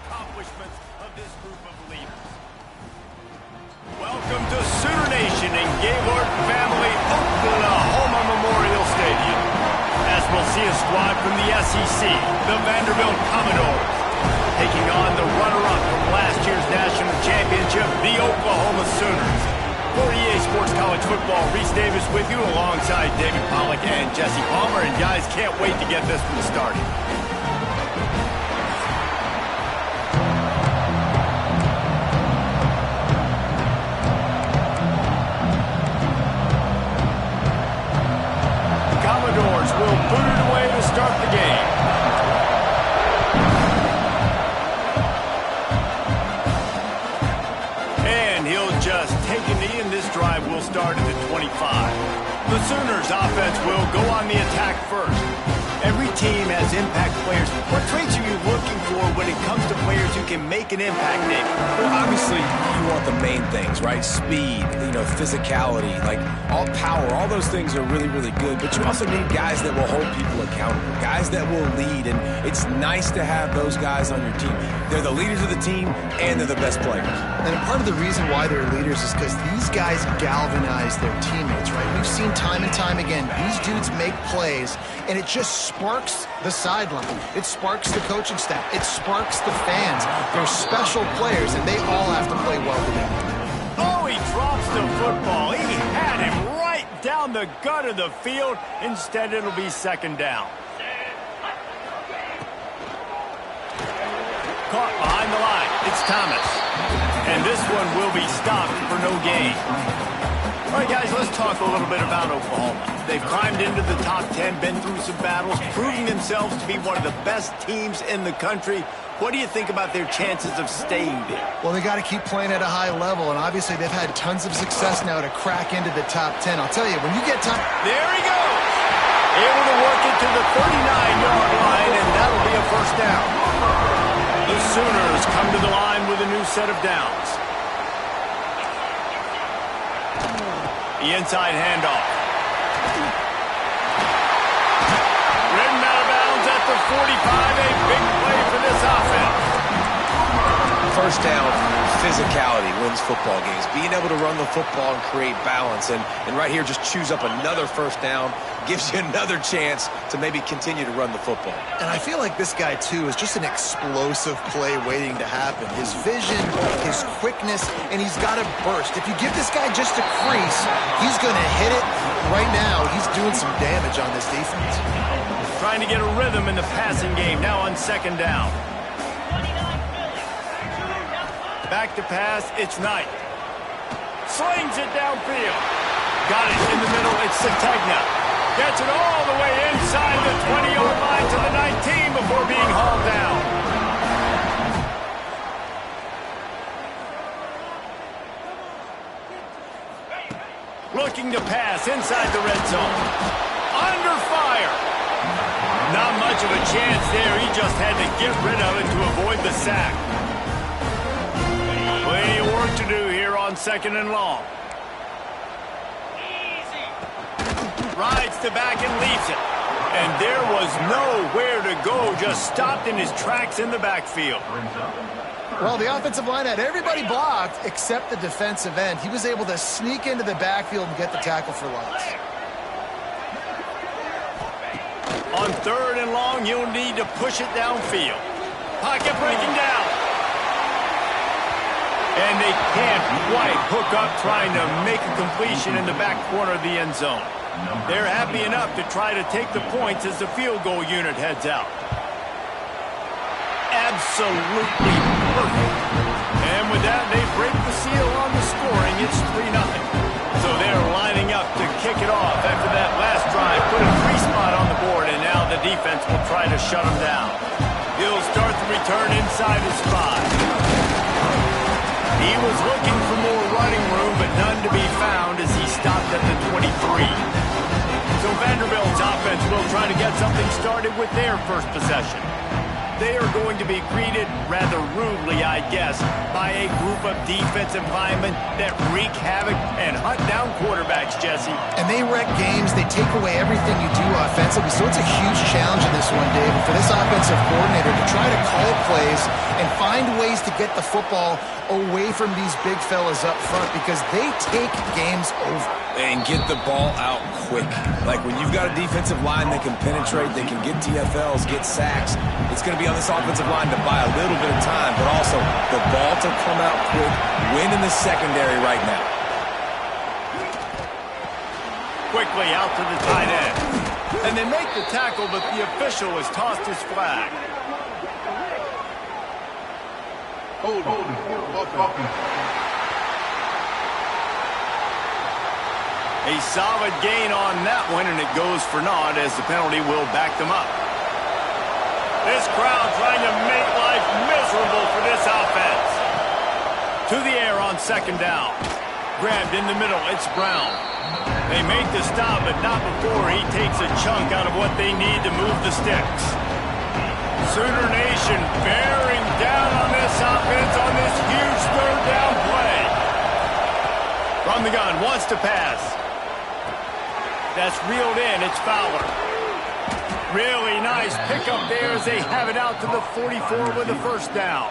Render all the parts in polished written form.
accomplishments of this group of leaders. Welcome to Sooner Nation and Gaylord Family Oklahoma Memorial Stadium. As we'll see a squad from the SEC, the Vanderbilt Commodores, taking on the runner-up from last year's national championship, the Oklahoma Sooners. For EA Sports College Football, Reese Davis with you alongside David Pollack and Jesse Palmer. And guys, can't wait to get this one started. The Commodores will boot it away to start the game. Just take a knee, and this drive will start at the 25. The Sooners offense will go on the attack first. Every team has impact players. What traits are you looking for when it comes to players who can make an impact, David? Well, obviously, you want the main things, right? Speed, physicality, like all power, all those things are really, really good. But you also need guys that will hold people accountable, guys that will lead. And it's nice to have those guys on your team. They're the leaders of the team, and they're the best players. And part of the reason why they're leaders is because these guys galvanize their teammates, right? We've seen time and time again, these dudes make plays, and it just sparks the sideline. It sparks the coaching staff. It sparks the fans. They're special players, and they all have to play well together. Oh, he drops the football. He had him right down the gut of the field. Instead, it'll be second down. Caught behind the line. It's Thomas. And this one will be stopped for no gain. All right, guys, let's talk a little bit about Oklahoma. They've climbed into the top 10, been through some battles, proving themselves to be one of the best teams in the country. What do you think about their chances of staying there? Well, they got to keep playing at a high level, and obviously they've had tons of success now to crack into the top 10. I'll tell you, when you get time... There he goes! Able to work it to the 39-yard line, and that'll be a first down. The Sooners come to the line with a new set of downs. The inside handoff. Ridden out of bounds at the 45. A big play for this offense. First down, physicality wins football games. Being able to run the football and create balance. And right here, just choose up another first down. Gives you another chance to maybe continue to run the football. And I feel like this guy, too, is just an explosive play waiting to happen. His vision, his quickness, and he's got a burst. If you give this guy just a crease, he's going to hit it. Right now, he's doing some damage on this defense. Trying to get a rhythm in the passing game, now on second down. Back to pass, it's Knight. Slings it downfield. Got it in the middle, it's Sategna. Gets it all the way inside the 20-yard line to the 19 before being hauled down. Looking to pass inside the red zone. Under fire. Not much of a chance there. He just had to get rid of it to avoid the sack. Plenty of work to do here on second and long. Rides to back and leaves it. And there was nowhere to go. Just stopped in his tracks in the backfield. Well, the offensive line had everybody blocked except the defensive end. He was able to sneak into the backfield and get the tackle for loss. On third and long, you'll need to push it downfield. Pocket breaking down. And they can't quite hook up trying to make a completion in the back corner of the end zone. They're happy enough to try to take the points as the field goal unit heads out. Absolutely perfect. And with that, they break the seal on the scoring. It's 3-0. So they're lining up to kick it off after that last drive. Put a free spot on the board, and now the defense will try to shut them down. He'll start the return inside his 5. He was looking for more running room, but none to be found as he stopped at the 23. So Vanderbilt's offense will try to get something started with their first possession. they are going to be greeted rather rudely, I guess, by a group of defensive linemen that wreak havoc and hunt down quarterbacks, Jesse. And they wreck games. They take away everything you do offensively. So it's a huge challenge in this one, David, for this offensive coordinator to try to call plays and find ways to get the football away from these big fellas up front because they take games over. And get the ball out quick. Like when you've got a defensive line that can penetrate, they can get TFLs, get sacks, it's going to be on this offensive line to buy a little bit of time, but also the ball to come out quick, win in the secondary right now. Quickly out to the tight end. And they make the tackle, but the official has tossed his flag. Hold on. A solid gain on that one, and it goes for naught as the penalty will back them up. This crowd trying to make life miserable for this offense. To the air on second down. Grabbed in the middle, it's Brown. They make the stop, but not before he takes a chunk out of what they need to move the sticks. Sooner Nation bearing down on this offense on this huge third down play. From the gun, wants to pass. That's reeled in. It's Fowler. Really nice pickup there as they have it out to the 44 with the first down.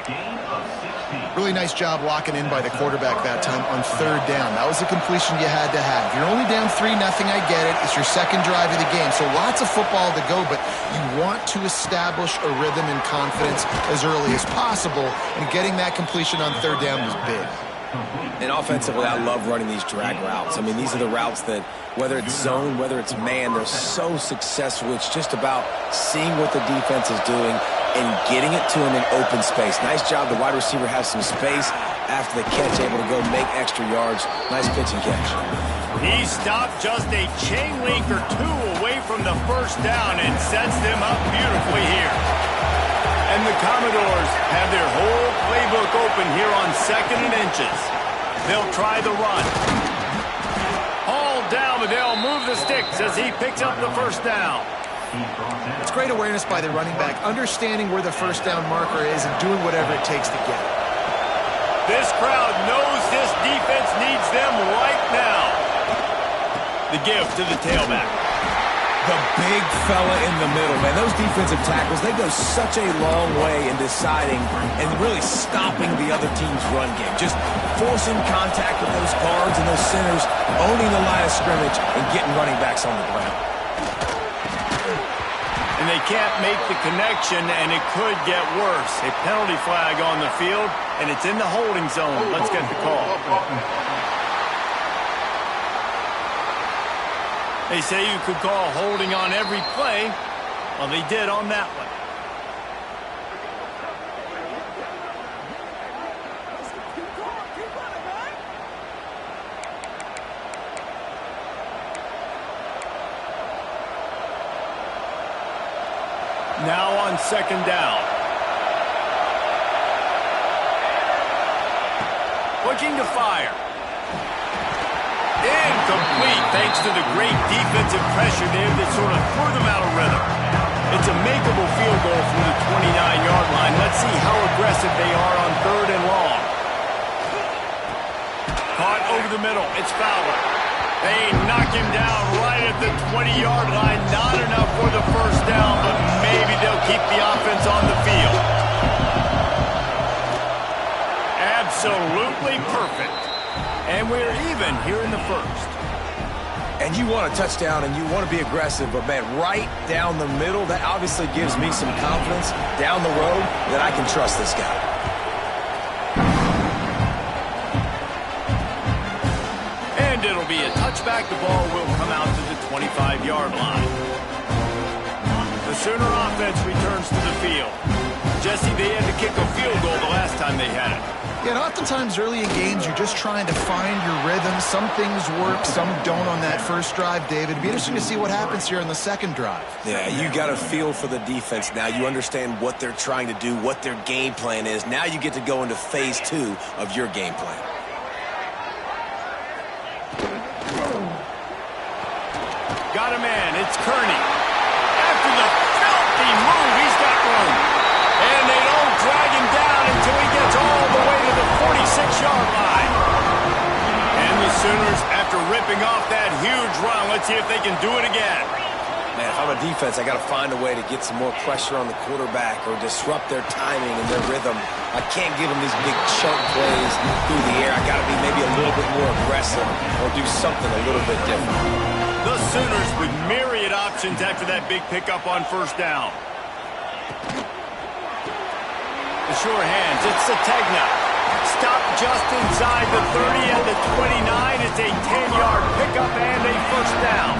Really nice job locking in by the quarterback that time on third down. That was a completion you had to have. You're only down 3-0, I get it. It's your second drive of the game, so lots of football to go, but you want to establish a rhythm and confidence as early as possible, and getting that completion on third down was big. And offensively, I love running these drag routes. I mean, these are the routes that, whether it's zone, whether it's man, they're so successful. It's just about seeing what the defense is doing and getting it to him in open space. Nice job. The wide receiver has some space after the catch, able to go make extra yards. Nice pitch and catch. He stopped just a chain link or two away from the first down and sets them up beautifully here. And the Commodores have their whole playbook open here on 2nd and inches. They'll try the run. Hauled down, but they'll move the sticks as he picks up the first down. It's great awareness by the running back, understanding where the first down marker is and doing whatever it takes to get it. This crowd knows this defense needs them right now. The give to the tailback. The big fella in the middle, man. Those defensive tackles, they go such a long way in deciding and really stopping the other team's run game. Just forcing contact with those guards and those centers, owning the line of scrimmage, and getting running backs on the ground. And they can't make the connection, and it could get worse. A penalty flag on the field, and it's in the holding zone. Let's get the call. They say you could call holding on every play. Well, they did on that one. Now on second down. Looking to fire. Incomplete thanks to the great defensive pressure there that sort of threw them out of rhythm. It's a makeable field goal from the 29-yard line. Let's see how aggressive they are on third and long. Caught over the middle. It's Fowler. They knock him down right at the 20-yard line. Not enough for the first down, but maybe they'll keep the offense on the field. Absolutely perfect. And we're even here in the first. And you want a touchdown and you want to be aggressive, but man, right down the middle, that obviously gives me some confidence down the road that I can trust this guy. And it'll be a touchback. The ball will come out to the 25-yard line. The Sooner offense returns to the field. Jesse, they had to kick a field goal the last time they had it. Yeah, and oftentimes early in games, you're just trying to find your rhythm. Some things work, some don't on that first drive, David. It'd be interesting to see what happens here in the second drive. Yeah, you got a feel for the defense now. You understand what they're trying to do, what their game plan is. Now you get to go into phase 2 of your game plan. Got a man. It's Kearney. After the filthy move, he's got room. Let's see if they can do it again. Man, if I'm a defense, I got to find a way to get some more pressure on the quarterback or disrupt their timing and their rhythm. I can't give them these big chunk plays through the air. I got to be maybe a little bit more aggressive or do something a little bit different. The Sooners with myriad options after that big pickup on first down. The sure hands, it's Sategna. Stop just inside the 30 and the 29. It's a 10-yard pickup and a first down.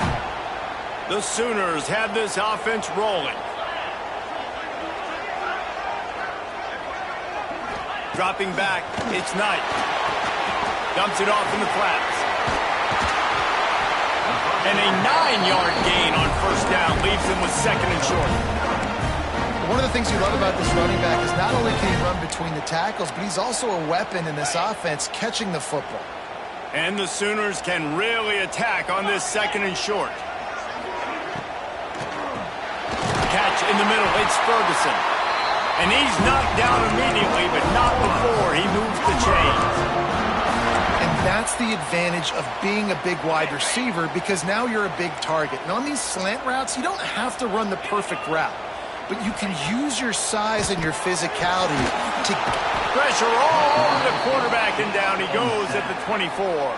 The Sooners have this offense rolling. Dropping back, it's Knight. Dumps it off in the flats. And a 9-yard gain on first down leaves him with second and short. One of the things you love about this running back is not only can he run between the tackles, but he's also a weapon in this offense catching the football. And the Sooners can really attack on this second and short. Catch in the middle, it's Ferguson. And he's knocked down immediately, but not before he moves the chains. And that's the advantage of being a big wide receiver, because now you're a big target. And on these slant routes, you don't have to run the perfect route, but you can use your size and your physicality to pressure all over the quarterback, and down he goes at the 24.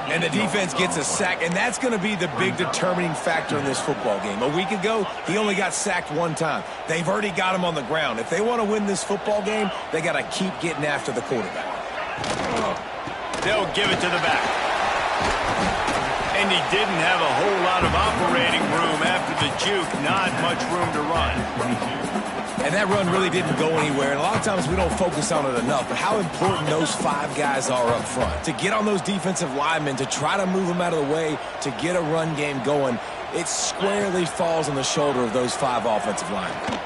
And the defense gets a sack, and that's going to be the big determining factor in this football game. A week ago, he only got sacked one time. They've already got him on the ground. If they want to win this football game, they got to keep getting after the quarterback. They'll give it to the back. And he didn't have a whole lot of operating room after the juke. Not much room to run. And that run really didn't go anywhere. And a lot of times we don't focus on it enough, but how important those 5 guys are up front. To get on those defensive linemen, to try to move them out of the way, to get a run game going, it squarely falls on the shoulder of those 5 offensive linemen.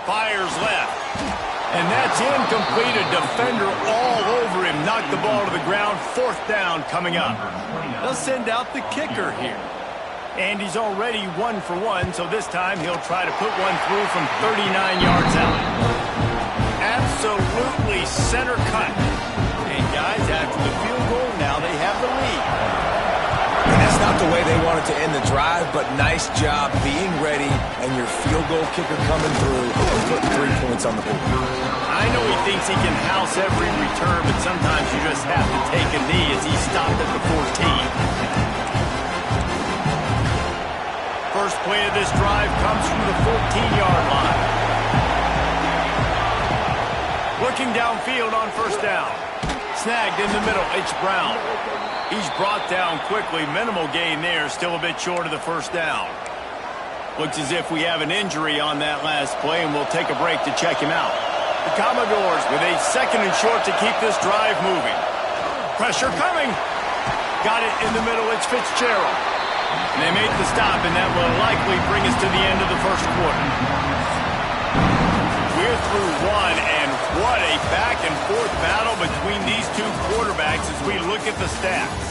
Fires left. And that's incomplete. A defender all over him. Knocked the ball to the ground. Fourth down coming up. They'll send out the kicker here. And he's already 1 for 1, so this time he'll try to put one through from 39 yards out. Absolutely center cut. And guys, after the field goal, now they have the lead. And that's not the way they wanted to end the drive, but nice job being ready and your field goal kicker coming through and putting 3 points on the board. I know he thinks he can house every return, but sometimes you just have to take a knee as he stopped at the 14. First play of this drive comes from the 14-yard line. Looking downfield on first down. Snagged in the middle, it's Brown. He's brought down quickly. Minimal gain there, still a bit short of the first down. Looks as if we have an injury on that last play, and we'll take a break to check him out. The Commodores with a second and short to keep this drive moving. Pressure coming. Got it in the middle, it's Fitzgerald. And they make the stop, and that will likely bring us to the end of the first quarter. We're through one, and what a back-and-forth battle between these two quarterbacks as we look at the stats.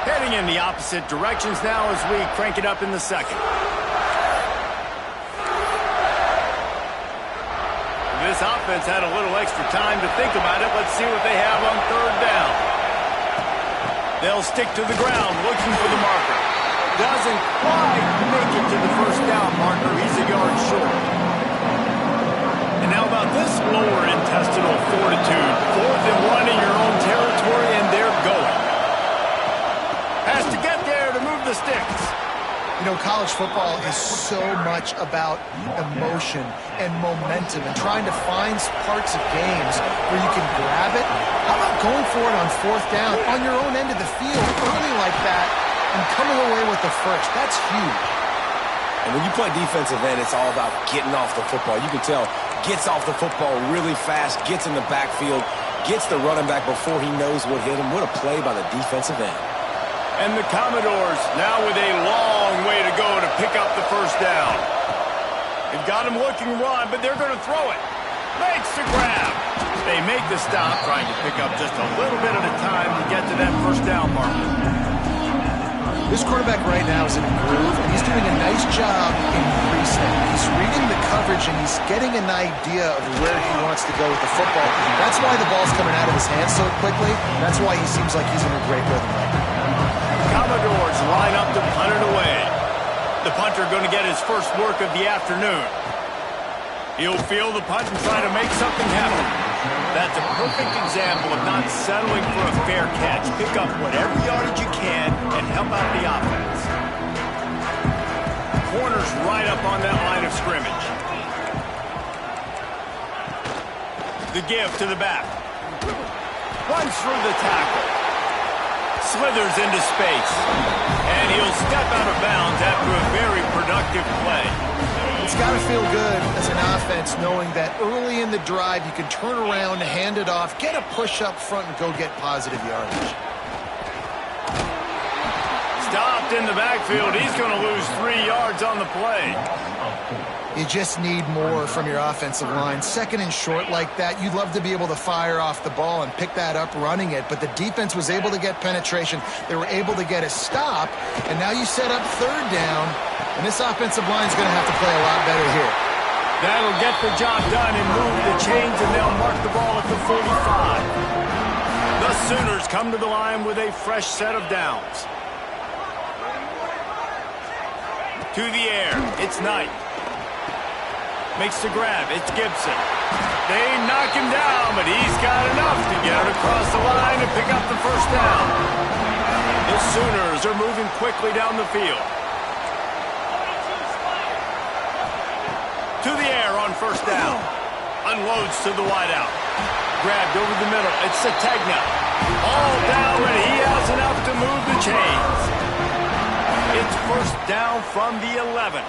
Heading in the opposite directions now as we crank it up in the second. This offense had a little extra time to think about it. Let's see what they have on third down. They'll stick to the ground looking for the marker. Doesn't quite make it to the first down marker. He's a yard short. And now about this lower intestinal fortitude. 4th and 1 in your own territory, and they're going. Has to get there to move the sticks. You know, college football is so much about emotion and momentum and trying to find parts of games where you can grab it. How about going for it on 4th down on your own end of the field early like that and coming away with the first? That's huge. And when you play defensive end, it's all about getting off the football. You can tell, gets off the football really fast, gets in the backfield, gets the running back before he knows what hit him. What a play by the defensive end. And the Commodores now with a long way to go to pick up the first down. They've got him looking wide, but they're going to throw it. Makes the grab. They make the stop, trying to pick up just a little bit at a time to get to that first down marker. This quarterback right now is in a groove, and he's doing a nice job increasing. He's reading the coverage, and he's getting an idea of where he wants to go with the football. That's why the ball's coming out of his hands so quickly. That's why he seems like he's in a great rhythm right now. Commodores line up to punt it away. The punter going to get his first work of the afternoon. He'll field the punt and try to make something happen. That's a perfect example of not settling for a fair catch. Pick up whatever yardage you can and help out the offense. Corner's right up on that line of scrimmage. The give to the back. Runs through the tackle. Slithers into space. And he'll step out of bounds after a very productive play. It's got to feel good as an offense knowing that early in the drive you can turn around, hand it off, get a push up front, and go get positive yardage. Stopped in the backfield. He's going to lose 3 yards on the play. You just need more from your offensive line. Second and short like that, you'd love to be able to fire off the ball and pick that up running it, but the defense was able to get penetration. They were able to get a stop, and now you set up third down, and this offensive line is going to have to play a lot better here. That'll get the job done and move the chains, and they'll mark the ball at the 45. The Sooners come to the line with a fresh set of downs. To the air, it's Knight. Makes the grab, it's Gibson. They knock him down, but he's got enough to get it across the line and pick up the first down. The Sooners are moving quickly down the field. To the air on first down. Unloads to the wideout. Grabbed over the middle, it's Sategna. All down, and he has enough to move the chains. It's first down from the 11.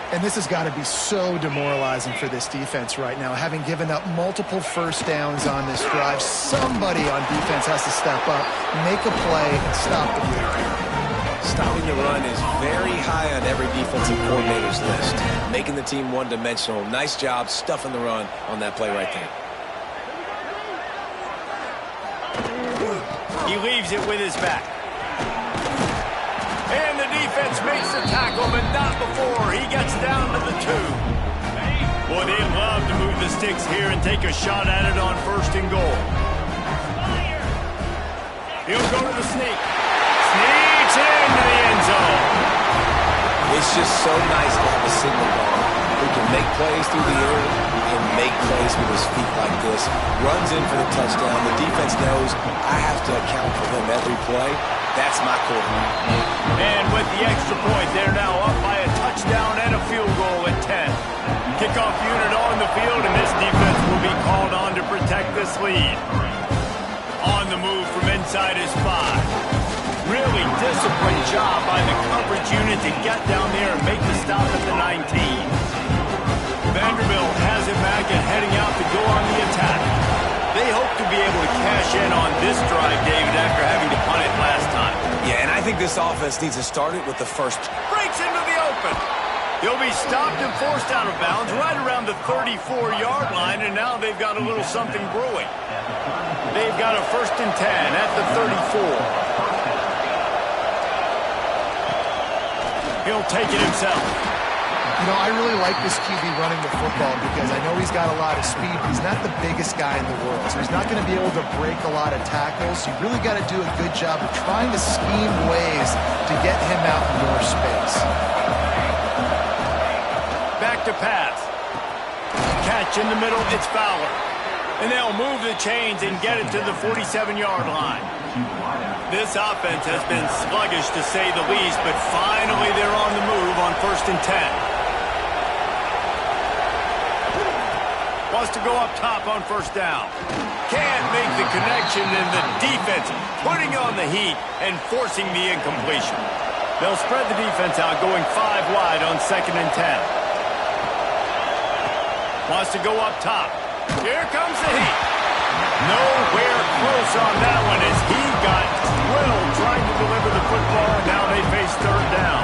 And this has got to be so demoralizing for this defense right now. Having given up multiple first downs on this drive, somebody on defense has to step up, make a play, and stop the bleeding. Stopping the run is very high on every defensive coordinator's list. Making the team one-dimensional. Nice job stuffing the run on that play right there. He leaves it with his back. And the defense makes the tackle, but not before he gets down to the 2. Boy, they love to move the sticks here and take a shot at it on first and goal. He'll go to the sneak. Sneaks into the end zone. It's just so nice to have a signal guard who can make plays through the air and make plays with his feet like this. Runs in for the touchdown. The defense knows I have to account for him every play. That's my quarterback. And with the extra point, they're now up by a touchdown and a field goal at 10. Kickoff unit on the field, and this defense will be called on to protect this lead. On the move from inside his 5. Really disciplined job by the coverage unit to get down there and make the stop at the 19. Vanderbilt has it back and heading out to go on the attack. They hope to be able to cash in on this drive, David, after having to punt it last time. Yeah, and I think this offense needs to start it with the first. Breaks into the open. He'll be stopped and forced out of bounds right around the 34-yard line, and now they've got a little something brewing. They've got a first and 10 at the 34. He'll take it himself. You know, I really like this QB running the football because I know he's got a lot of speed, but he's not the biggest guy in the world. So he's not going to be able to break a lot of tackles. You really got to do a good job of trying to scheme ways to get him out in more space. Back to pass. Catch in the middle, it's Fowler. And they'll move the chains and get it to the 47-yard line. This offense has been sluggish to say the least, but finally they're on the move on first and 10. Wants to go up top on first down. Can't make the connection, and the defense putting on the heat and forcing the incompletion. They'll spread the defense out, going 5 wide on second and 10. Wants to go up top. Here comes the heat. Nowhere close on that one as he got drilled trying to deliver the football. Now they face third down.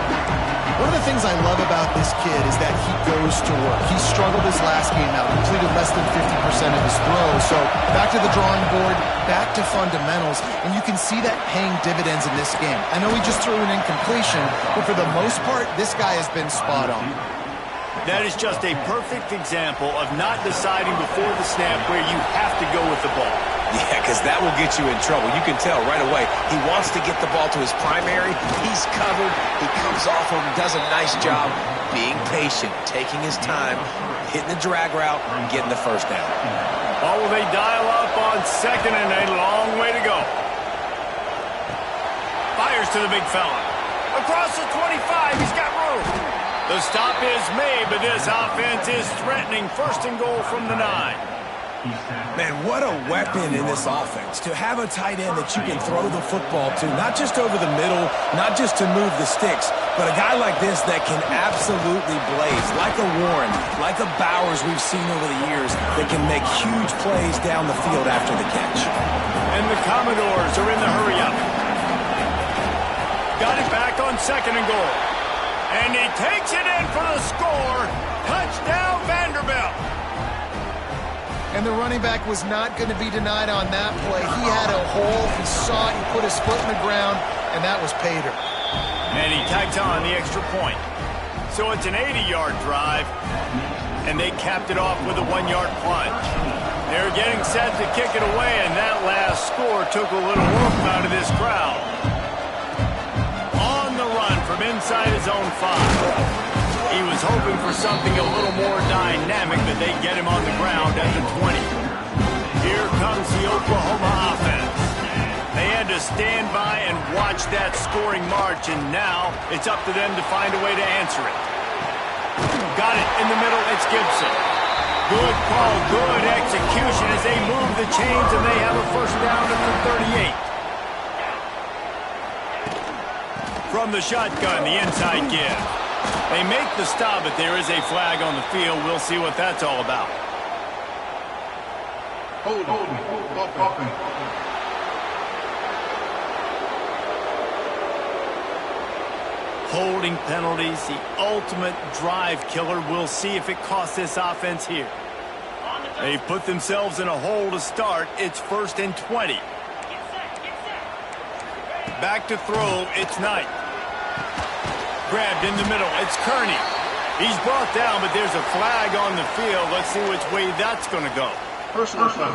One of the things I love about about this kid is that he goes to work. He struggled his last game out, completed less than 50% of his throws. So back to the drawing board, back to fundamentals, and you can see that paying dividends in this game. I know he just threw an incompletion, but for the most part, this guy has been spot on. That is just a perfect example of not deciding before the snap where you have to go with the ball. Yeah, because that will get you in trouble. You can tell right away he wants to get the ball to his primary. He's covered. He comes off him, does a nice job being patient, taking his time, hitting the drag route, and getting the first down. Oh, will they dial up on second and a long way to go. Fires to the big fella. Across the 25, he's got room. The stop is made, but this offense is threatening first and goal from the 9. Man, what a weapon in this offense. To have a tight end that you can throw the football to, not just over the middle, not just to move the sticks, but a guy like this that can absolutely blaze, like a Warren, like a Bowers we've seen over the years, that can make huge plays down the field after the catch. And the Commodores are in the hurry-up. Got it back on second and goal. And he takes it in for the score. Touchdown, Vanderbilt. And the running back was not going to be denied on that play. He had a hole. He saw it. He put his foot in the ground, and that was pay dirt. And he tags on the extra point. So it's an 80-yard drive, and they capped it off with a 1-yard plunge. They're getting set to kick it away, and that last score took a little rope out of this crowd. On the run from inside his own 5. He was hoping for something a little more dynamic, but they get him on the ground at the 20. Here comes the Oklahoma offense. They had to stand by and watch that scoring march, and now it's up to them to find a way to answer it. Got it in the middle, it's Gibson. Good call, good execution as they move the chains, and they have a first down at the 38. From the shotgun, the inside give. They make the stop, but there is a flag on the field. We'll see what that's all about. Holding penalties, the ultimate drive killer. We'll see if it costs this offense here. They put themselves in a hole to start. It's first and 20. Back to throw, it's Knight. Grabbed in the middle, it's Kearney. He's brought down, but there's a flag on the field. Let's see which way that's going to go. Personal foul.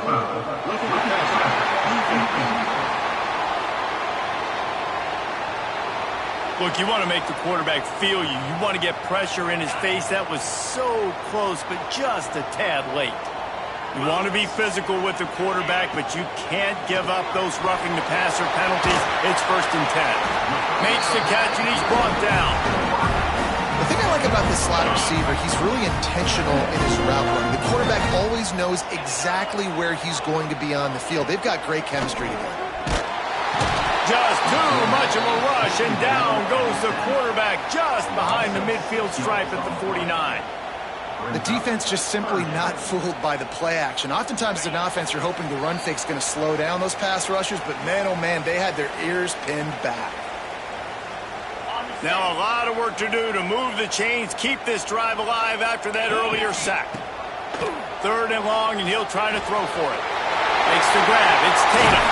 Look, you want to make the quarterback feel you. You want to get pressure in his face. That was so close, but just a tad late. You want to be physical with the quarterback, but you can't give up those roughing the passer penalties. It's first and 10. Makes the catch, and he's brought down. The thing I like about this slot receiver, he's really intentional in his route running. The quarterback always knows exactly where he's going to be on the field. They've got great chemistry together. Just too much of a rush, and down goes the quarterback just behind the midfield stripe at the 49. The defense just simply not fooled by the play action. Oftentimes as an offense, you're hoping the run fake's going to slow down those pass rushers, but man, oh man, they had their ears pinned back. Now a lot of work to do to move the chains, keep this drive alive after that earlier sack. Third and long, and he'll try to throw for it. Makes the grab. It's Tatum.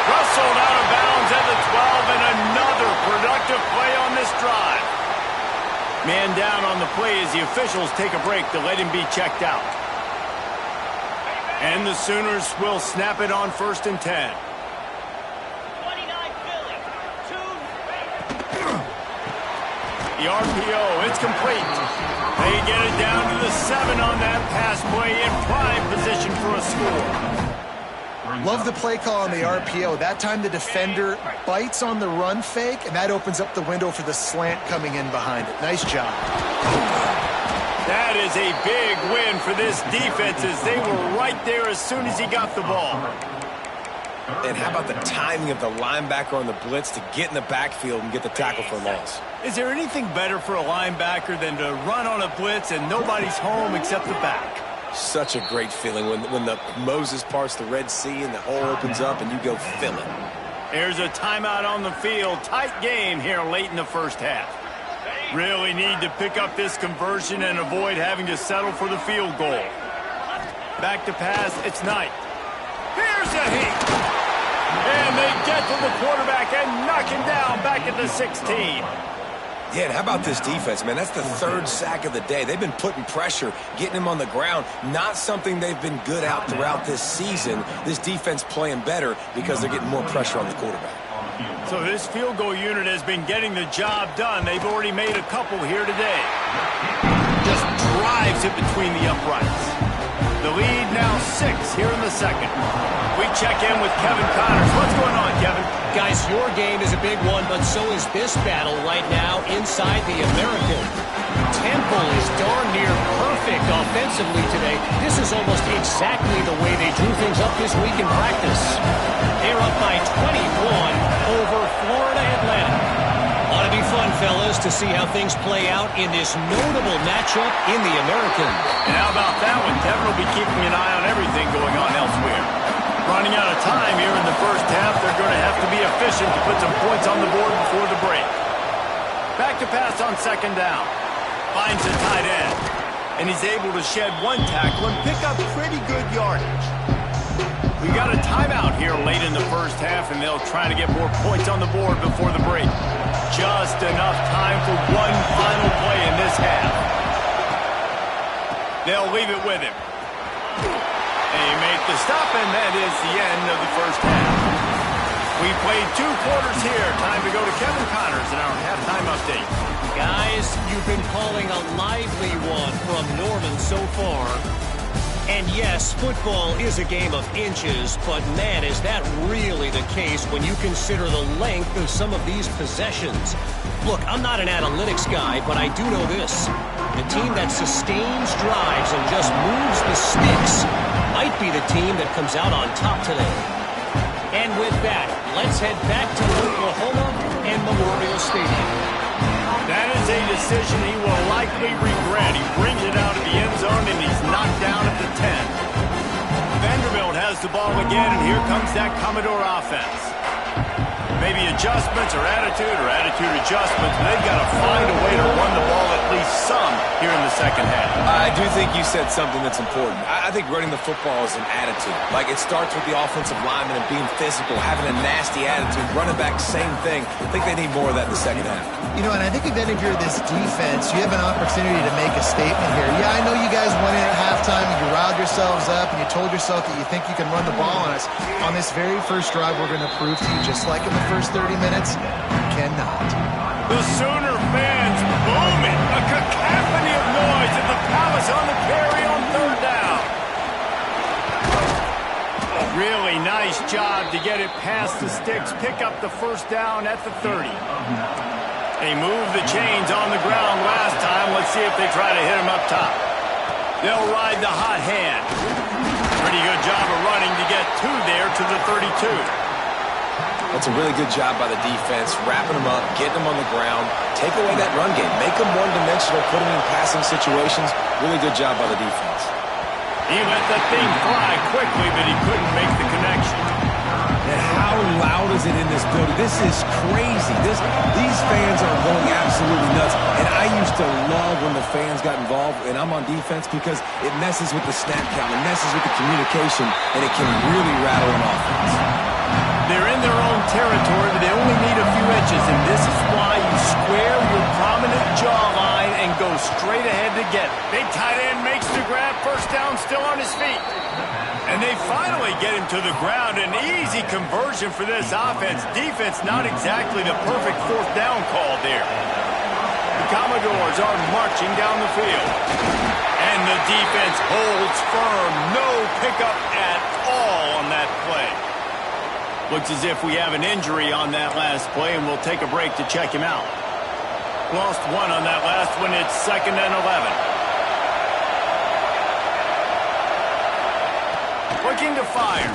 Rustled out of bounds at the 12, and another productive play on this drive. Man down on the play as the officials take a break to let him be checked out. And the Sooners will snap it on first and 10. The RPO, it's complete. They get it down to the 7 on that pass play in prime position for a score. Love the play call on the RPO. That time the defender bites on the run fake, and that opens up the window for the slant coming in behind it. Nice job. That is a big win for this defense as they were right there as soon as he got the ball. And how about the timing of the linebacker on the blitz to get in the backfield and get the tackle for loss? Is there anything better for a linebacker than to run on a blitz and nobody's home except the back? Such a great feeling when the Moses parts the Red Sea and the hole opens up and you go fill it. There's a timeout on the field. Tight game here late in the first half. Really need to pick up this conversion and avoid having to settle for the field goal. Back to pass, it's Knight. Here's a heat. And they get to the quarterback and knock him down back at the 16. Yeah, and how about this defense, man? That's the third sack of the day. They've been putting pressure, getting him on the ground. Not something they've been good at throughout this season. This defense playing better because they're getting more pressure on the quarterback. So this field goal unit has been getting the job done. They've already made a couple here today. Just drives it between the uprights. The lead now 6 here in the second. We check in with Kevin Connors. What's going on, Kevin? Guys, your game is a big one, but so is this battle right now inside the American. Temple is darn near perfect offensively today. This is almost exactly the way they drew things up this week in practice. They're up by 21 over Florida Atlantic. Ought to be fun, fellas, to see how things play out in this notable matchup in the American. And how about that one? Kevin will be keeping an eye on everything going on elsewhere. Running out of time here in the first half, they're going to have to be efficient to put some points on the board before the break. Back to pass on second down. Finds a tight end. And he's able to shed one tackle and pick up pretty good yardage. We got a timeout here late in the first half, and they'll try to get more points on the board before the break. Just enough time for one final play in this half. They'll leave it with him. They make the stop, and that is the end of the first half. We played 2 quarters here. Time to go to Kevin Connors in our halftime update. Guys, you've been calling a lively one from Norman so far. And yes, football is a game of inches, but man, is that really the case when you consider the length of some of these possessions. Look, I'm not an analytics guy, but I do know this. The team that sustains drives and just moves the sticks might be the team that comes out on top today. And with that, let's head back to Oklahoma and Memorial Stadium. That is a decision he will likely regret. He brings it out of the end zone, and he's knocked down at the 10. Vanderbilt has the ball again, and here comes that Commodore offense. Maybe adjustments or attitude adjustments, but they've got to find a way to run the ball at least some here in the second half. I do think you said something that's important. I think running the football is an attitude. Like, it starts with the offensive lineman and being physical, having a nasty attitude. Running back, same thing. I think they need more of that in the second half. You know, and I think then if you're this defense, you have an opportunity to make a statement here. Yeah, I know you guys went in at halftime and you riled yourselves up and you told yourself that you think you can run the ball on us. On this very first drive, we're going to prove to you, just like in the first 30 minutes, you cannot. The Sooner fans booming. A cacophony of noise at the Palace on the carry on third down. Really nice job to get it past the sticks. Pick up the first down at the 30. They moved the chains on the ground last time. Let's see if they try to hit him up top. They'll ride the hot hand. Pretty good job of running to get 2 there to the 32. That's a really good job by the defense, wrapping them up, getting them on the ground, take away that run game, make them one-dimensional, put them in passing situations. Really good job by the defense. He let that thing fly quickly, but he couldn't make the connection. And how loud is it in this building? This is crazy. These fans are going absolutely nuts. And I used to love when the fans got involved, and I'm on defense, because it messes with the snap count, it messes with the communication, and it can really rattle an offense. They're in their own territory, but they only need a few inches, and this is why you square your prominent jawline and go straight ahead to get it. Big tight end makes the grab, first down, still on his feet. And they finally get him to the ground. An easy conversion for this offense. Defense not exactly the perfect fourth down call there. The Commodores are marching down the field. And the defense holds firm. No pickup at all on that play. Looks as if we have an injury on that last play, and we'll take a break to check him out. Lost 1 on that last one. It's 2nd and 11. Looking to fire.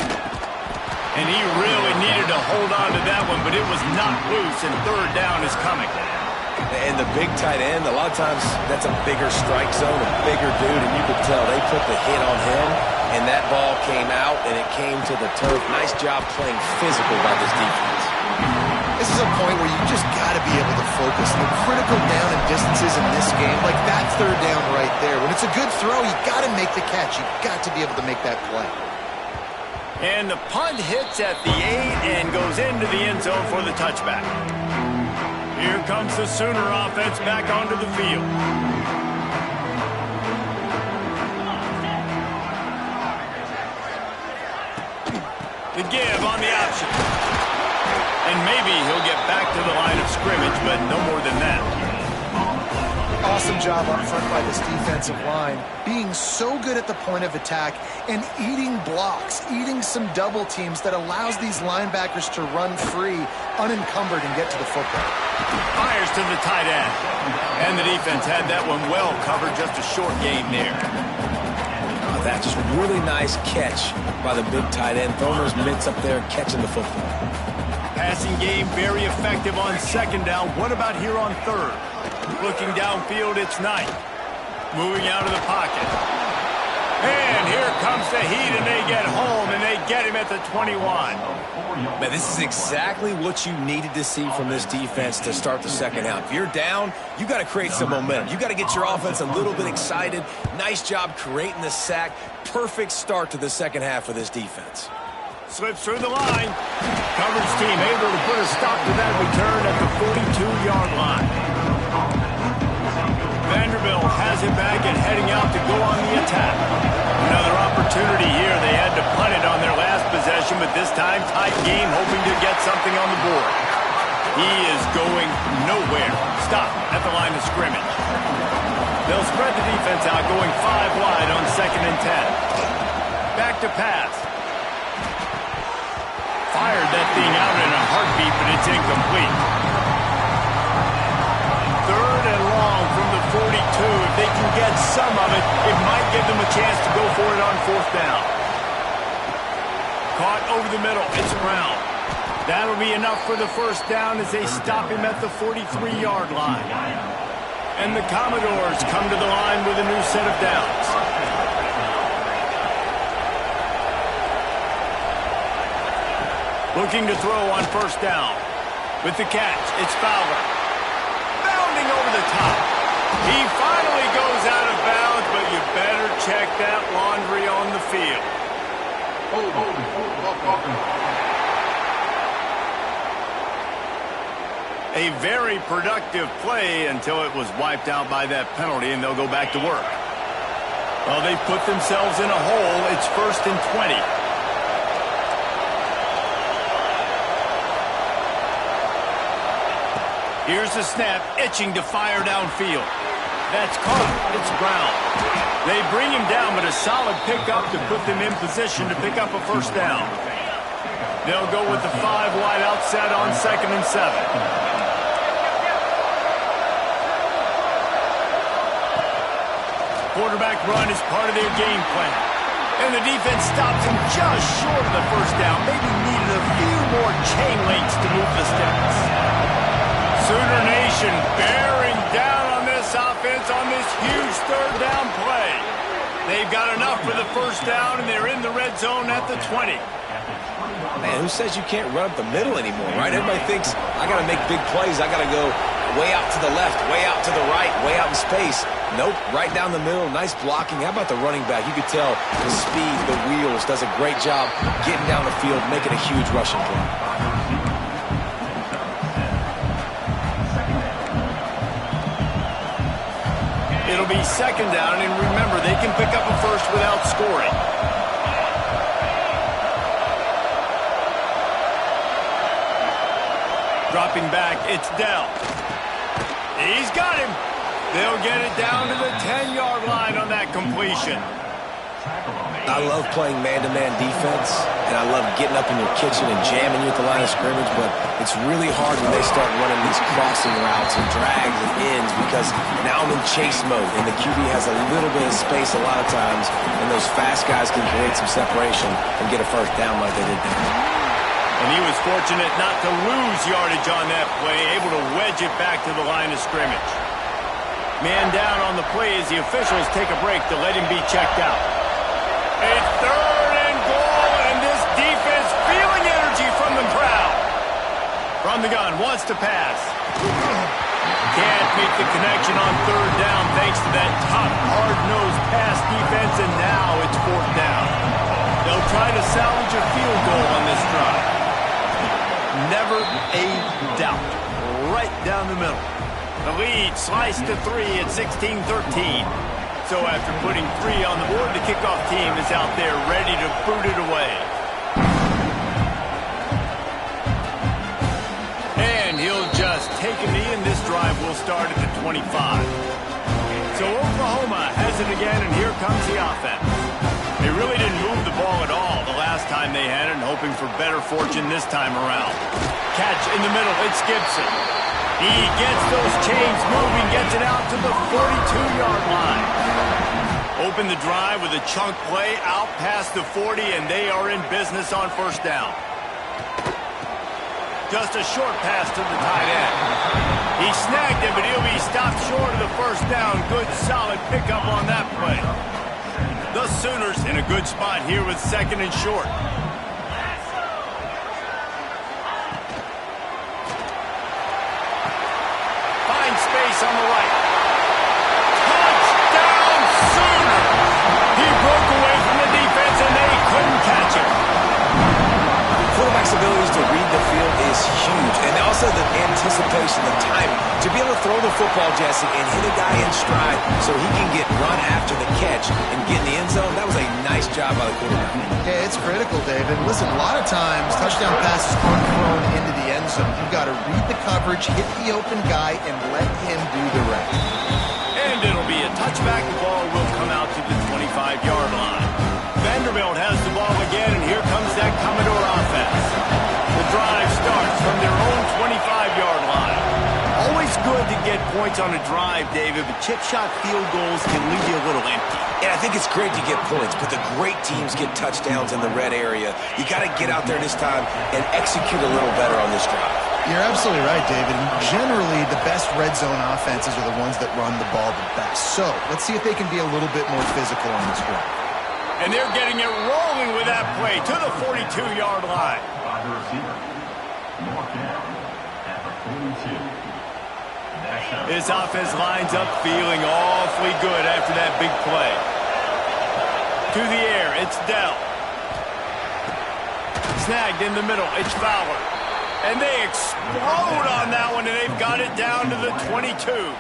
And he really needed to hold on to that one, but it was not loose, and third down is coming. And the big tight end, a lot of times that's a bigger strike zone, a bigger dude, and you could tell they put the hit on him, and that ball came out, and it came to the turf. Nice job playing physical by this defense. This is a point where you just got to be able to focus. And the critical down and distances in this game, like that third down right there. When it's a good throw, you got to make the catch. You got to be able to make that play. And the punt hits at the 8 and goes into the end zone for the touchback. Here comes the Sooner offense back onto the field. The give on the option. And maybe he'll get back to the line of scrimmage, but no more than that. Awesome job up front by this defensive line, being so good at the point of attack and eating blocks, eating some double teams that allows these linebackers to run free, unencumbered, and get to the football. Fires to the tight end. And the defense had that one well covered, just a short gain there. That just really nice catch by the big tight end. Throwing those mitts up there, catching the football. Passing game very effective on second down. What about here on third? Looking downfield, it's Knight. Moving out of the pocket. And here comes the heat, and they get home, and they get him at the 21. Man, this is exactly what you needed to see from this defense to start the second half. If you're down, you got to create some momentum. You got to get your offense a little bit excited. Nice job creating the sack. Perfect start to the second half for this defense. Slips through the line. Coverage team able to put a stop to that return at the 42-yard line. Vanderbilt has it back and heading out to go on the attack. Another opportunity here. They had to punt it on their last possession, but this time tight game, hoping to get something on the board. He is going nowhere. Stop at the line of scrimmage. They'll spread the defense out, going 5 wide on 2nd and 10. Back to pass. Fired that thing out in a heartbeat, but it's incomplete. 3rd and long from the 42. If they can get some of it, it might give them a chance to go for it on 4th down. Caught over the middle. It's Brown. That'll be enough for the 1st down as they stop him at the 43-yard line. And the Commodores come to the line with a new set of downs. Looking to throw on 1st down. With the catch, it's Fowler. Bounding over the top. He finally goes out of bounds, but you better check that laundry on the field. A very productive play until it was wiped out by that penalty, and they'll go back to work. Well, they've put themselves in a hole. It's 1st and 20. Here's the snap, itching to fire downfield. That's caught. It's Brown. They bring him down, but a solid pickup to put them in position to pick up a 1st down. They'll go with the 5 wide outset on 2nd and 7. Quarterback run is part of their game plan. And the defense stops him just short of the 1st down. Maybe needed a few more chain links to move the sticks. Sooner Nation bearing down on this offense on this huge 3rd down play. They've got enough for the 1st down, and they're in the red zone at the 20. Man, who says you can't run up the middle anymore, right? Everybody thinks, I got to make big plays. I got to go way out to the left, way out to the right, way out in space. Nope, right down the middle. Nice blocking. How about the running back? You could tell the speed, the wheels, does a great job getting down the field, making a huge rushing play. It'll be 2nd down, and remember, they can pick up a 1st without scoring. Dropping back, it's Dell. He's got him. They'll get it down to the 10-yard line on that completion. I love playing man-to-man defense, and I love getting up in your kitchen and jamming you at the line of scrimmage, but it's really hard when they start running these crossing routes and drags and ends because now I'm in chase mode, and the QB has a little bit of space a lot of times, and those fast guys can create some separation and get a 1st down like they did there. And he was fortunate not to lose yardage on that play, able to wedge it back to the line of scrimmage. Man down on the play as the officials take a break to let him be checked out. It's 3rd and goal, and this defense feeling energy from the crowd. From the gun, wants to pass. Can't make the connection on third down thanks to that top hard-nosed pass defense, and now it's fourth down. They'll try to salvage a field goal on this drive. Never a doubt. Right down the middle. The lead sliced to 3 at 16-13. So after putting 3 on the board, the kickoff team is out there ready to boot it away. And he'll just take a knee, and this drive will start at the 25. So Oklahoma has it again, and here comes the offense. They really didn't move the ball at all the last time they had it, and hoping for better fortune this time around. Catch in the middle, it's Gibson. He gets those chains moving, gets it out to the 42-yard line. Open the drive with a chunk play out past the 40, and they are in business on first down. Just a short pass to the tight end. He snagged him, but he'll be stopped short of the first down. Good, solid pickup on that play. The Sooners in a good spot here with second and short. Finds space on the right. Touchdown Sooners! He broke away from the defense, and they couldn't catch him. Quarterback's abilities to read the field is huge, and also the anticipation, the timing. To be able to throw the football, Jesse, and hit a guy in stride so he can get run after the catch and get in the end zone, that was a nice job by the quarterback. Yeah, it's critical, David. Listen, a lot of times, touchdown passes aren't thrown into the end zone. You've got to read the coverage, hit the open guy, and let him do the rest. And it'll be a touchback. The ball will come out to the 25-yard line. Vanderbilt has the ball again, and here comes that Commodore offense. The drive starts from their own 25-yard line. Always good to get points on a drive, David, but chip shot field goals can leave you a little empty. And I think it's great to get points, but the great teams get touchdowns in the red area. You got to get out there this time and execute a little better on this drive. You're absolutely right, David. And generally, the best red zone offenses are the ones that run the ball the best. So let's see if they can be a little bit more physical on this drive. And they're getting it rolling with that play to the 42-yard line. This offense lines up feeling awfully good after that big play. To the air, it's Dell. Snagged in the middle, it's Fowler. And they explode on that one, and they've got it down to the 22.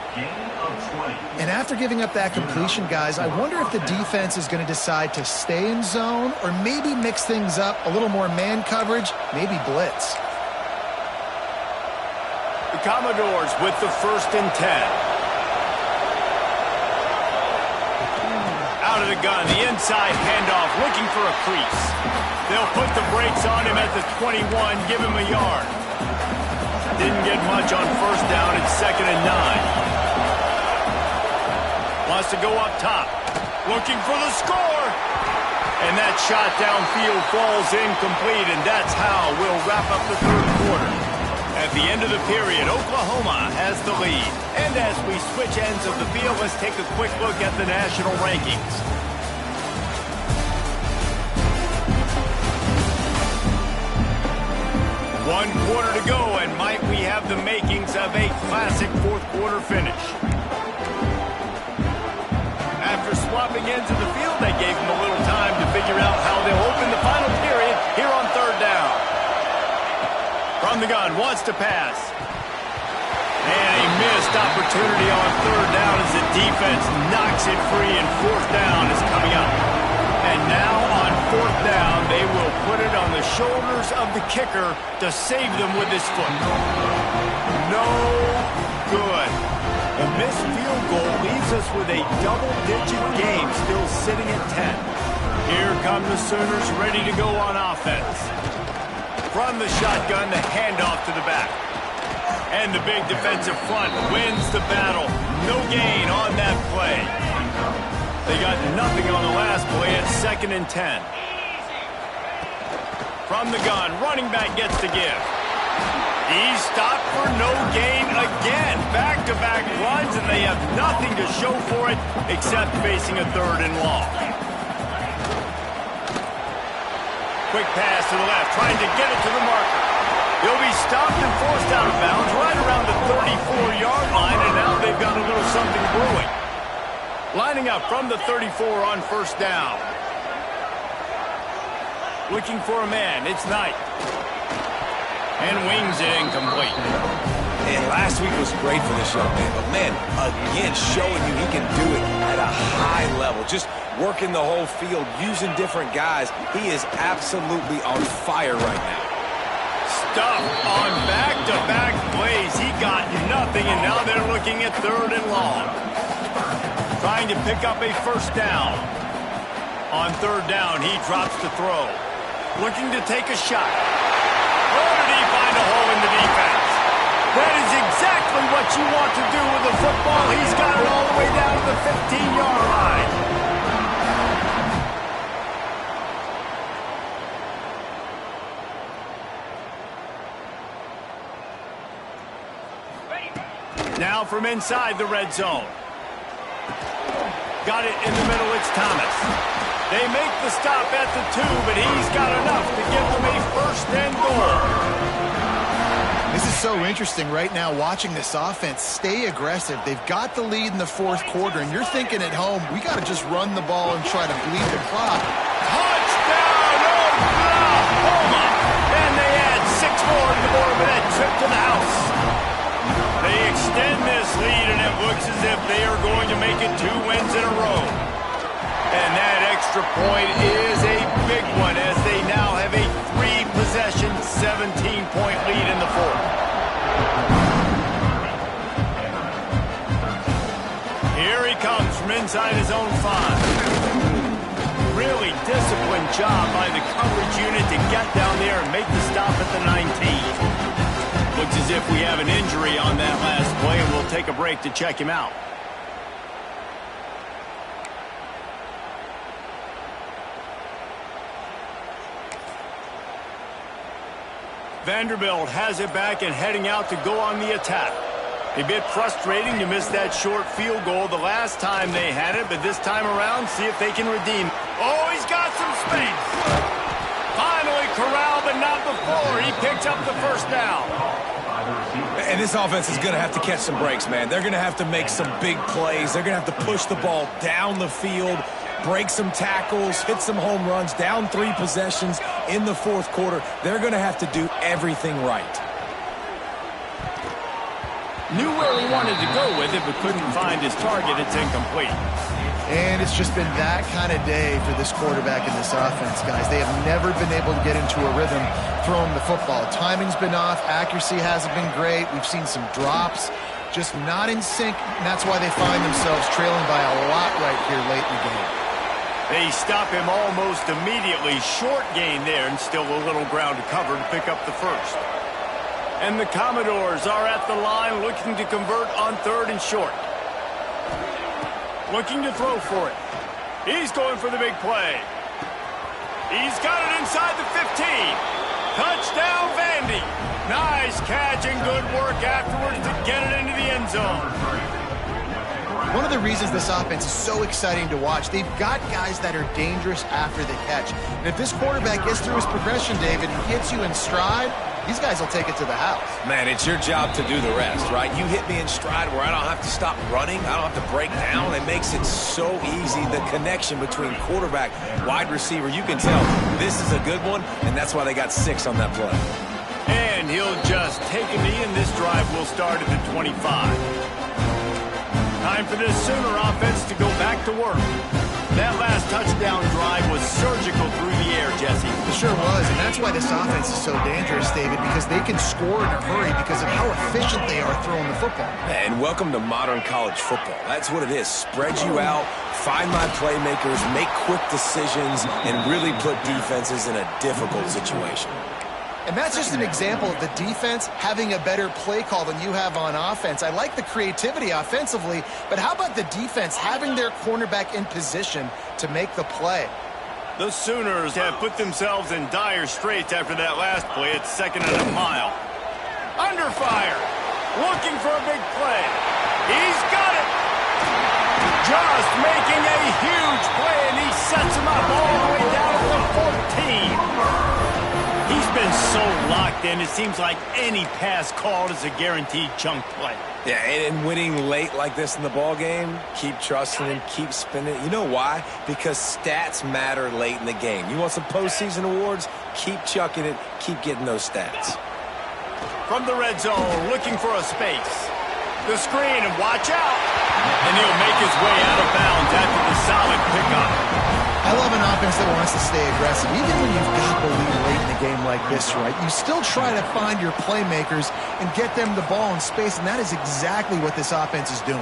And after giving up that completion, guys, I wonder if the defense is going to decide to stay in zone or maybe mix things up, a little more man coverage, maybe blitz. The Commodores with the 1st and 10. Out of the gun, the inside handoff, looking for a crease. They'll put the brakes on him at the 21, give him a yard. Didn't get much on first down, it's 2nd and 9. Wants to go up top, looking for the score. And that shot downfield falls incomplete, and that's how we'll wrap up the third quarter. At the end of the period, Oklahoma has the lead. And as we switch ends of the field, let's take a quick look at the national rankings. One quarter to go, and might we have the makings of a classic fourth quarter finish. After swapping ends of the field, they gave them a little time to figure out how they'll open the final period here on third down. From the gun, wants to pass. And a missed opportunity on third down as the defense knocks it free, and fourth down is coming up. And now on fourth down, they will put it on the shoulders of the kicker to save them with his foot. No good. A missed field goal leaves us with a double-digit game still sitting at 10. Here come the Sooners ready to go on offense. From the shotgun, the handoff to the back. And the big defensive front wins the battle. No gain on that play. They got nothing on the last play at 2nd and 10. From the gun, running back gets to give. He's stopped for no gain again. Back-to-back runs, and they have nothing to show for it except facing a 3rd and long. Quick pass to the left, trying to get it to the marker. He'll be stopped and forced out of bounds right around the 34-yard line, and now they've got a little something brewing. Lining up from the 34 on first down. Looking for a man. It's Knight. And wings it incomplete. And last week was great for this young man. But, man, again, showing you he can do it at a high level. Just working the whole field, using different guys. He is absolutely on fire right now. Stuffed on back-to-back plays. He got nothing, and now they're looking at 3rd and long. Trying to pick up a first down. On 3rd down, he drops to throw. Looking to take a shot. Oh, did he find a hole in the defense? That is exactly what you want to do with the football. He's got it all the way down to the 15-yard line. Now from inside the red zone. Got it in the middle, it's Thomas. They make the stop at the 2, but he's got enough to give them a 1st and goal. This is so interesting right now watching this offense stay aggressive. They've got the lead in the 4th quarter, and you're thinking at home, we got to just run the ball and try to bleed the clock. Touchdown, Oklahoma! And they add 6 more to the board with that trip to the house. They extend this lead, and it looks as if they are going to make it 2 wins in a row. And that extra point is a big one as they now have a 3-possession, 17-point lead in the 4th. Here he comes from inside his own 5. Really disciplined job by the coverage unit to get down there and make the stop at the 19. Looks as if we have an injury on that last play, and we'll take a break to check him out. Vanderbilt has it back and heading out to go on the attack. A bit frustrating to miss that short field goal the last time they had it, but this time around, see if they can redeem. Oh, he's got some space. Finally corralled, but not before. He picks up the 1st down. And this offense is going to have to catch some breaks, man. They're going to have to make some big plays. They're going to have to push the ball down the field, break some tackles, hit some home runs, down 3 possessions in the 4th quarter. They're going to have to do everything right. Knew where he wanted to go with it, but couldn't find his target. It's incomplete. And it's just been that kind of day for this quarterback and this offense, guys. They have never been able to get into a rhythm throwing the football. Timing's been off. Accuracy hasn't been great. We've seen some drops, just not in sync, and that's why they find themselves trailing by a lot right here late in the game. They stop him almost immediately. Short gain there, and still a little ground to cover to pick up the 1st. And the Commodores are at the line looking to convert on 3rd and short. Looking to throw for it. He's going for the big play. He's got it inside the 15. Touchdown, Vandy. Nice catch and good work afterwards to get it into the end zone. One of the reasons this offense is so exciting to watch, they've got guys that are dangerous after the catch. And if this quarterback gets through his progression, David, and hits you in stride, these guys will take it to the house. Man, it's your job to do the rest, right? You hit me in stride where I don't have to stop running. I don't have to break down. It makes it so easy, the connection between quarterback, wide receiver. You can tell this is a good one, and that's why they got 6 on that play. And he'll just take a knee, and this drive will start at the 25. Time for this Sooner offense to go back to work. That last touchdown drive was surgical through the air, Jesse. It sure was, and that's why this offense is so dangerous, David, because they can score in a hurry because of how efficient they are throwing the football. And welcome to modern college football. That's what it is. Spread you out, find my playmakers, make quick decisions, and really put defenses in a difficult situation. And that's just an example of the defense having a better play call than you have on offense. I like the creativity offensively, but how about the defense having their cornerback in position to make the play? The Sooners have put themselves in dire straits after that last play at 2nd and a mile. Under fire, looking for a big play. He's got it. Just making a huge play, and he sets him up all the way down to the 14. He's been so locked in, it seems like any pass called is a guaranteed chunk play. Yeah, and winning late like this in the ball game, keep trusting him, keep spinning. You know why? Because stats matter late in the game. You want some postseason awards? Keep chucking it, keep getting those stats. From the red zone, looking for a space. The screen, and watch out! And he'll make his way out of bounds after the solid pickup. I love an offense that wants to stay aggressive. Even when you've got the lead late in a game like this, right, you still try to find your playmakers and get them the ball in space, and that is exactly what this offense is doing.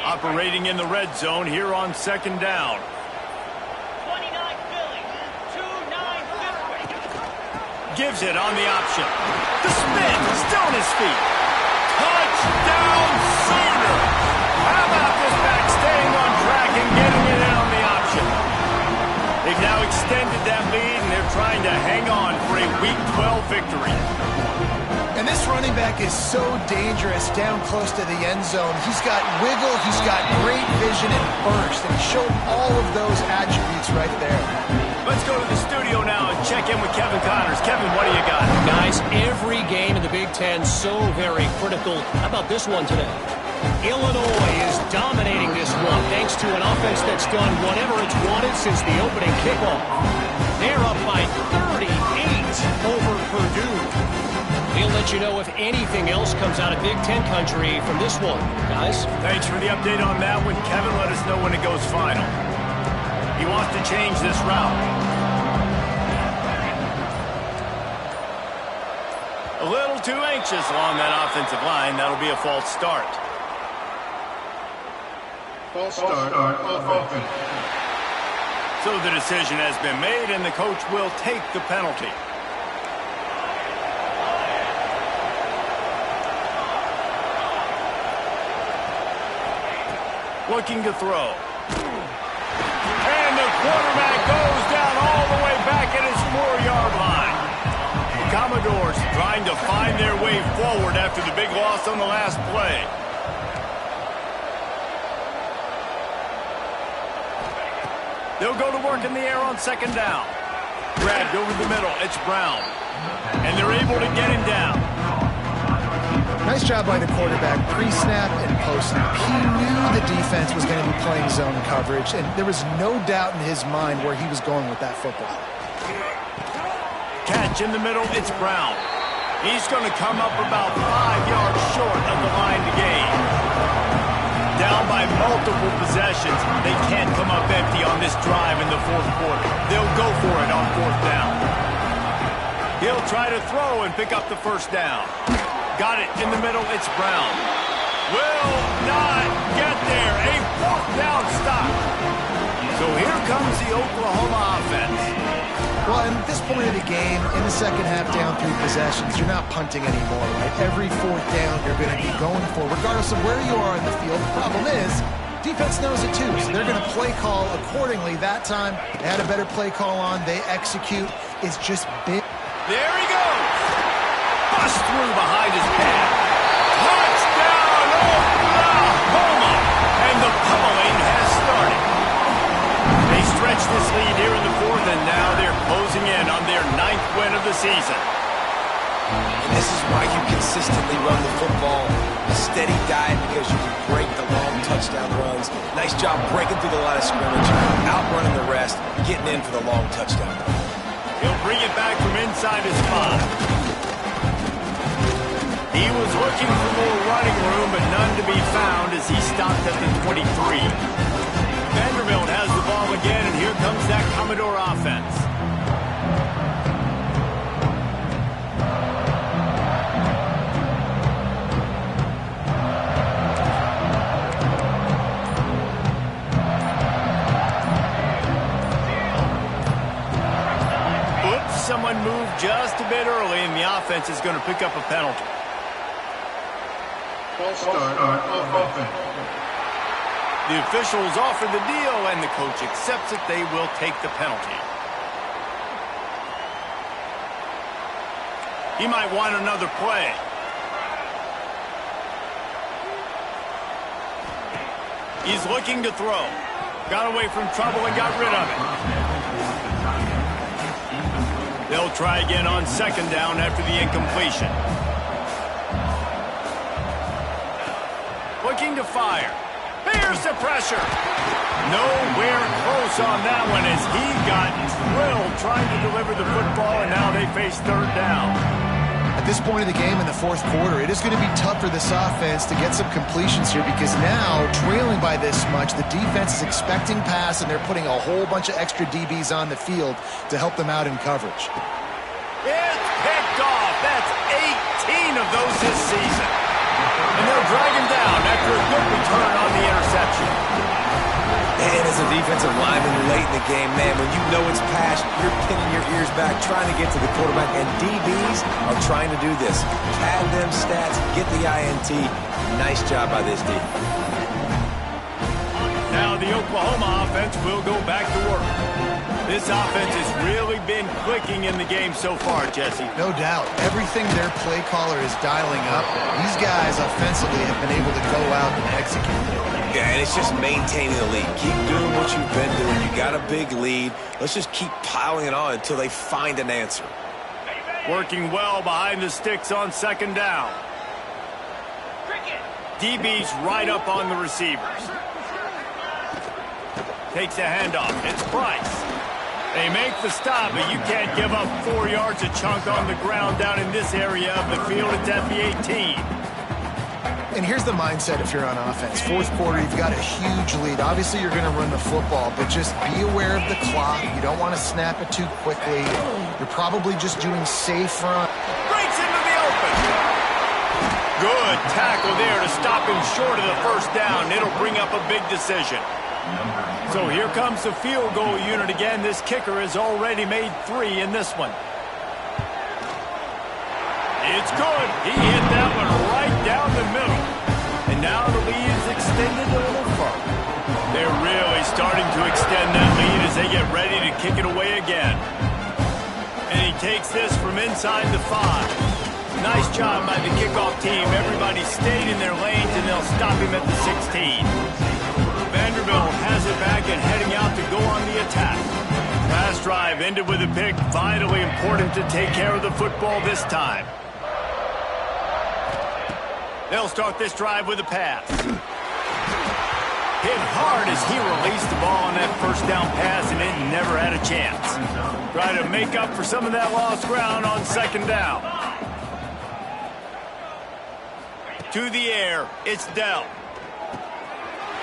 Operating in the red zone here on second down. 29 Philly, 2-9 Gives it on the option. The spin, still on his feet. Touchdown Sooner! How about this back staying on track and getting it in on the option? They've now extended that lead, and they're trying to hang on for a Week 12 victory. And this running back is so dangerous down close to the end zone. He's got wiggle, he's got great vision and burst, and he showed all of those attributes right there. Let's go to the studio now and check in with Kevin Connors. Kevin, what do you got? Guys, every game in the Big Ten so very critical. How about this one today? Illinois is dominating this one thanks to an offense that's done whatever it's wanted since the opening kickoff. They're up by 38 over Purdue. We'll let you know if anything else comes out of Big Ten country from this one, guys. Thanks for the update on that one. Kevin, let us know when it goes final. He wants to change this route. A little too anxious along that offensive line. That'll be a false start. False start offense. So the decision has been made, and the coach will take the penalty. Looking to throw. And the quarterback goes down all the way back at his 4-yard line. The Commodores trying to find their way forward after the big loss on the last play. They'll go to work in the air on second down. Grabbed over the middle. It's Brown. And they're able to get him down. Nice job by the quarterback, pre-snap and post-snap. He knew the defense was going to be playing zone coverage, and there was no doubt in his mind where he was going with that football. Catch in the middle, it's Brown. He's going to come up about 5 yards short of the line to gain. Down by multiple possessions, they can't come up empty on this drive in the fourth quarter. They'll go for it on fourth down. He'll try to throw and pick up the first down. Got it in the middle, it's Brown. Will not get there. A fourth down stop. So here comes the Oklahoma offense. Well, at this point of the game, in the second half, down 3 possessions, you're not punting anymore, right? Every fourth down you're going to be going for, regardless of where you are in the field. The problem is, defense knows it too, so they're going to play call accordingly. That time, they had a better play call on. They execute. It's just big. There he goes. Bust through behind his pad. Touchdown, Oklahoma! And the pummeling has started. They stretch this lead here in the fourth, and now they're closing in on their 9th win of the season. And this is why you consistently run the football. A steady diet because you can break the long touchdown runs. Nice job breaking through the line of scrimmage, outrunning the rest, getting in for the long touchdown run. He'll bring it back from inside his 5. He was looking for more running room, but none to be found as he stopped at the 23. Vanderbilt has the ball again, and here comes that Commodore offense. Oops, someone moved just a bit early, and the offense is going to pick up a penalty. False start offense. The officials offer the deal, and the coach accepts it. They will take the penalty. He might want another play. He's looking to throw. Got away from trouble and got rid of it. They'll try again on second down after the incompletion. Looking to fire. There's the pressure. Nowhere close on that one as he got drilled trying to deliver the football, and now they face third down. At this point of the game in the fourth quarter, it is going to be tough for this offense to get some completions here because now, trailing by this much, the defense is expecting pass, and they're putting a whole bunch of extra DBs on the field to help them out in coverage. It's picked off. That's 18 of those this season. And they'll drag him down after a good return on the interception. And as a defensive lineman, you're late in the game, man. When you know it's pass, you're pinning your ears back, trying to get to the quarterback. And DBs are trying to do this. Pad them stats, get the INT. Nice job by this D. Now the Oklahoma offense will go back to work. This offense has really been clicking in the game so far, Jesse. No doubt. Everything their play caller is dialing up, these guys offensively have been able to go out and execute. Yeah, and it's just maintaining the lead. Keep doing what you've been doing. You got a big lead. Let's just keep piling it on until they find an answer. Working well behind the sticks on second down. DB's right up on the receivers. Takes a handoff. It's Price. They make the stop, but you can't give up 4 yards a chunk on the ground down in this area of the field. It's at the 18. And here's the mindset if you're on offense. Fourth quarter, you've got a huge lead. Obviously, you're going to run the football, but just be aware of the clock. You don't want to snap it too quickly. You're probably just doing safe run. Breaks into the open. Good tackle there to stop him short of the first down. It'll bring up a big decision. So here comes the field goal unit again. This kicker has already made 3 in this one. It's good. He hit that one right down the middle. And now the lead is extended a little further. They're really starting to extend that lead as they get ready to kick it away again. And he takes this from inside the 5. Nice job by the kickoff team. Everybody stayed in their lanes, and they'll stop him at the 16. Vanderbilt has it back and heading out to go on the attack. Last drive ended with a pick. Vitally important to take care of the football this time. They'll start this drive with a pass. Hit hard as he released the ball on that first down pass, and it never had a chance. Try to make up for some of that lost ground on second down. To the air, it's Dell.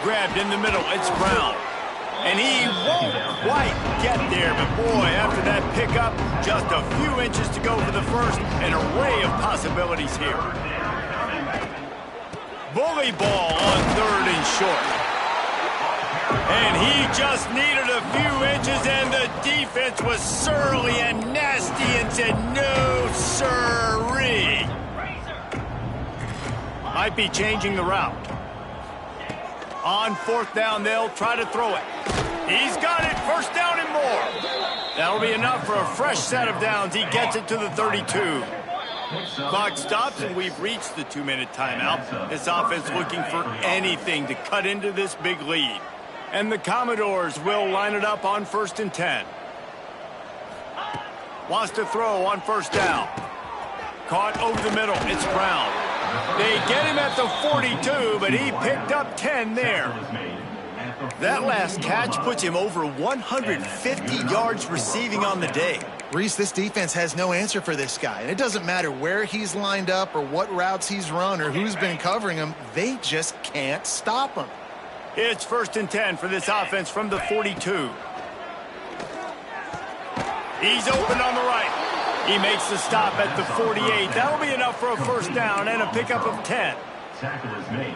Grabbed in the middle, it's Brown. And he won't quite get there, but boy, after that pickup, just a few inches to go for the first. An array of possibilities here. Bully ball on third and short. And he just needed a few inches, and the defense was surly and nasty and said, no, sirree. Might be changing the route. On fourth down, they'll try to throw it. He's got it, first down and more. That'll be enough for a fresh set of downs. He gets it to the 32. Clock stops, and we've reached the 2-minute timeout. This offense looking for anything to cut into this big lead. And the Commodores will line it up on 1st and 10. Wants to throw on first down. Caught over the middle. It's Brown. They get him at the 42, but he picked up 10 there. That last catch puts him over 150 yards receiving on the day. Reese, this defense has no answer for this guy. And it doesn't matter where he's lined up or what routes he's run or who's been covering him. They just can't stop him. It's 1st and 10 for this offense from the 42. He's open on the right. He makes the stop at the 48. That'll be enough for a first down and a pickup of 10.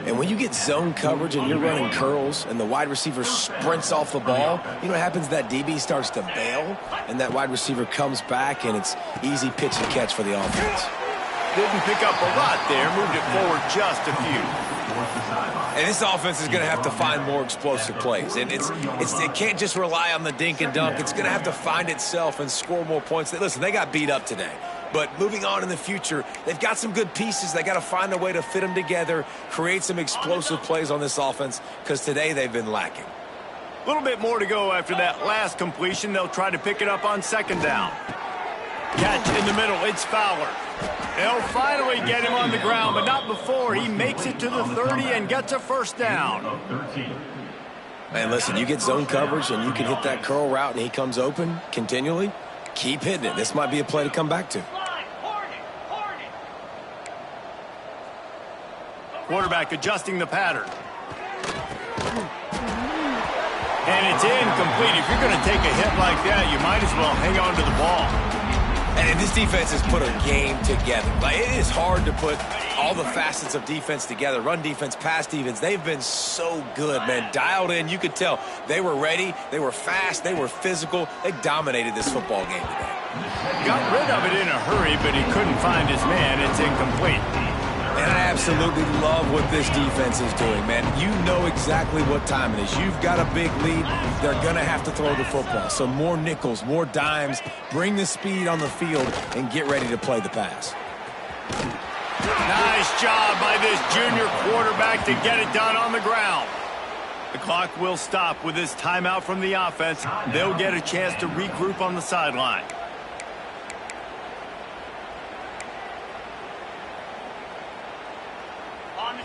And when you get zone coverage and you're running curls and the wide receiver sprints off the ball, you know what happens? That DB starts to bail, and that wide receiver comes back, and it's easy pitch and catch for the offense. Didn't pick up a lot there, moved it forward just a few. And this offense is going to have to find more explosive plays. And it can't just rely on the dink and dunk. It's going to have to find itself and score more points. Listen, they got beat up today. But moving on in the future, they've got some good pieces. They got to find a way to fit them together, create some explosive plays on this offense, because today they've been lacking. A little bit more to go after that last completion. They'll try to pick it up on second down. Catch in the middle. It's Fowler. They'll finally get him on the ground, but not before he makes it to the 30 and gets a first down. Man, listen, you get zone coverage and you can hit that curl route and he comes open continually. Keep hitting it. This might be a play to come back to. Quarterback adjusting the pattern. And it's incomplete. If you're going to take a hit like that, you might as well hang on to the ball. And this defense has put a game together. Like, it is hard to put all the facets of defense together. Run defense, pass defense. They've been so good, man. Dialed in. You could tell they were ready. They were fast. They were physical. They dominated this football game today. Got rid of it in a hurry, but he couldn't find his man. It's incomplete. And I absolutely love what this defense is doing, man. You know exactly what time it is. You've got a big lead. They're going to have to throw the football. So more nickels, more dimes. Bring the speed on the field and get ready to play the pass. Nice job by this junior quarterback to get it done on the ground. The clock will stop with this timeout from the offense. They'll get a chance to regroup on the sideline.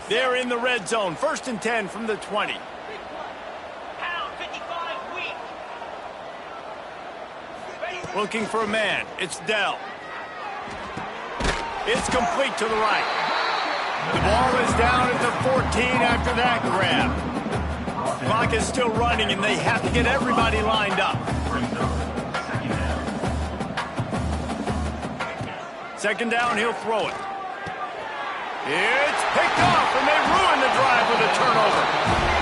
They're in the red zone. 1st and 10 from the 20. Pound 55 weak. Looking for a man. It's Dell. It's complete to the right. The ball is down at the 14 after that grab. Clock is still running, and they have to get everybody lined up. 2nd down, he'll throw it. It's picked off, and they ruin the drive with a turnover.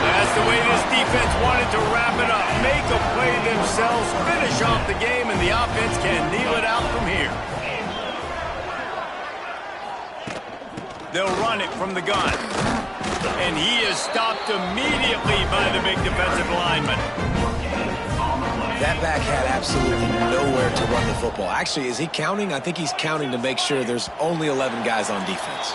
That's the way this defense wanted to wrap it up. Make a play themselves, finish off the game, and the offense can kneel it out from here. They'll run it from the gun. And he is stopped immediately by the big defensive lineman. That back had absolutely nowhere to run the football. Actually, is he counting? I think he's counting to make sure there's only 11 guys on defense.